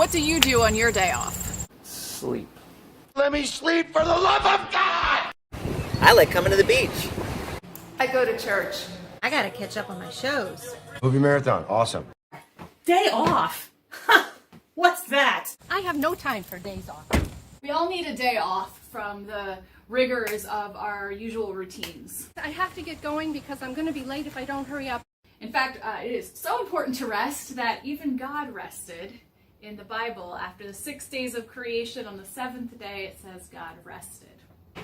What do you do on your day off? Sleep. Let me sleep for the love of God! I like coming to the beach. I go to church. I gotta catch up on my shows. Movie marathon, awesome. Day off? What's that? I have no time for days off. We all need a day off from the rigors of our usual routines. I have to get going because I'm going to be late if I don't hurry up. In fact, it is so important to rest that even God rested. In the Bible, after the 6 days of creation, on the seventh day, it says God rested.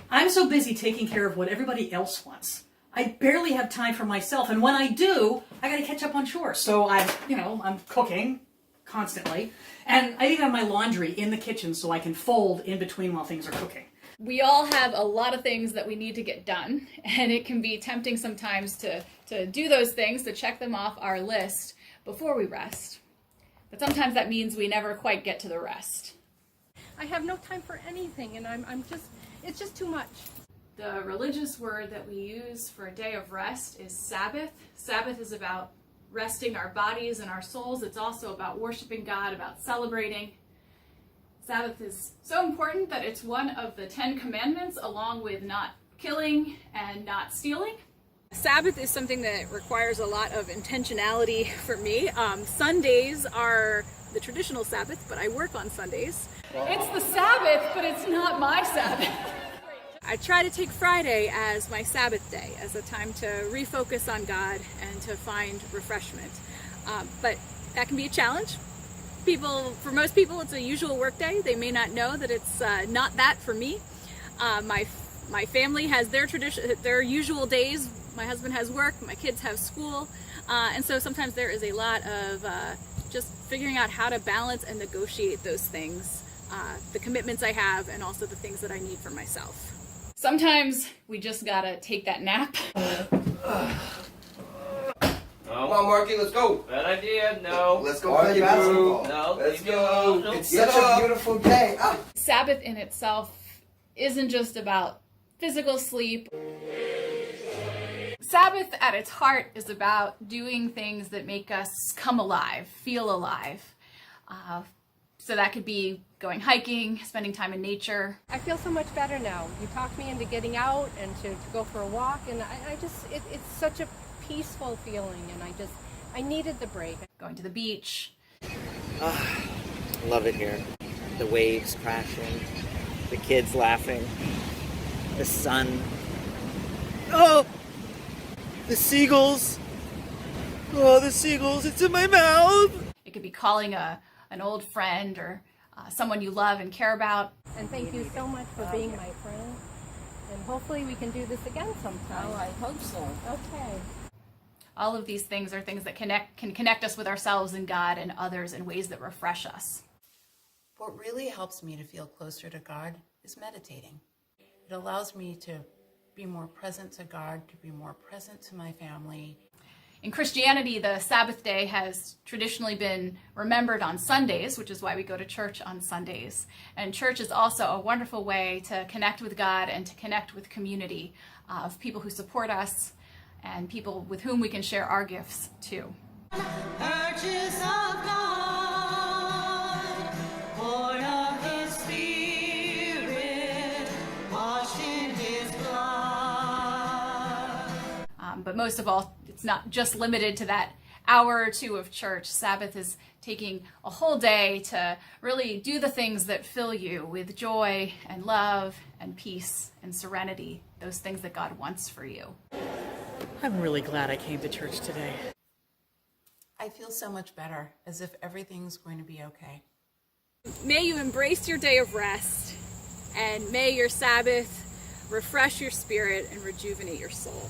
I'm so busy taking care of what everybody else wants. I barely have time for myself, and when I do, I gotta catch up on chores. So I'm cooking constantly, and I even have my laundry in the kitchen so I can fold in between while things are cooking. We all have a lot of things that we need to get done, and it can be tempting sometimes to do those things, to check them off our list before we rest. But sometimes that means we never quite get to the rest. I have no time for anything, and it's just too much. The religious word that we use for a day of rest is Sabbath. Sabbath is about resting our bodies and our souls. It's also about worshiping God, about celebrating. Sabbath is so important that it's one of the 10 commandments, along with not killing and not stealing. Sabbath is something that requires a lot of intentionality for me. Sundays are the traditional Sabbath, but I work on Sundays. It's the Sabbath, but it's not my Sabbath. I try to take Friday as my Sabbath day, as a time to refocus on God and to find refreshment. But that can be a challenge. For most people, it's a usual work day. They may not know that it's not that for me. My family has their usual days. My husband has work, my kids have school, and so sometimes there is a lot of just figuring out how to balance and negotiate those things, the commitments I have and also the things that I need for myself. Sometimes we just gotta take that nap. Come on, Marky, let's go. Bad idea. No. Let's go play basketball. No. Let's leave me alone. go. No. It's such a beautiful day. Sabbath in itself isn't just about physical sleep. Sabbath at its heart is about doing things that make us come alive, feel alive. So that could be going hiking, spending time in nature. I feel so much better now. You talked me into getting out and to go for a walk, and it's such a peaceful feeling, and I needed the break. Going to the beach. Love it here. The waves crashing, the kids laughing, the sun. Oh! The seagulls! Oh, the seagulls, it's in my mouth! It could be calling an old friend or someone you love and care about. And thank you so much for being my friend, and hopefully we can do this again sometime. Oh, I hope so. Okay. All of these things are things that can connect us with ourselves and God and others in ways that refresh us. What really helps me to feel closer to God is meditating. It allows me to be more present to God, to be more present to my family. In Christianity, the Sabbath day has traditionally been remembered on Sundays, which is why we go to church on Sundays. And church is also a wonderful way to connect with God and to connect with community of people who support us and people with whom we can share our gifts too. Purchase of God, born of His Spirit, washed in His blood. But most of all, it's not just limited to that hour or two of church. Sabbath is taking a whole day to really do the things that fill you with joy and love and peace and serenity, those things that God wants for you. I'm really glad I came to church today. I feel so much better, as if everything's going to be okay. May you embrace your day of rest, and may your Sabbath refresh your spirit and rejuvenate your soul.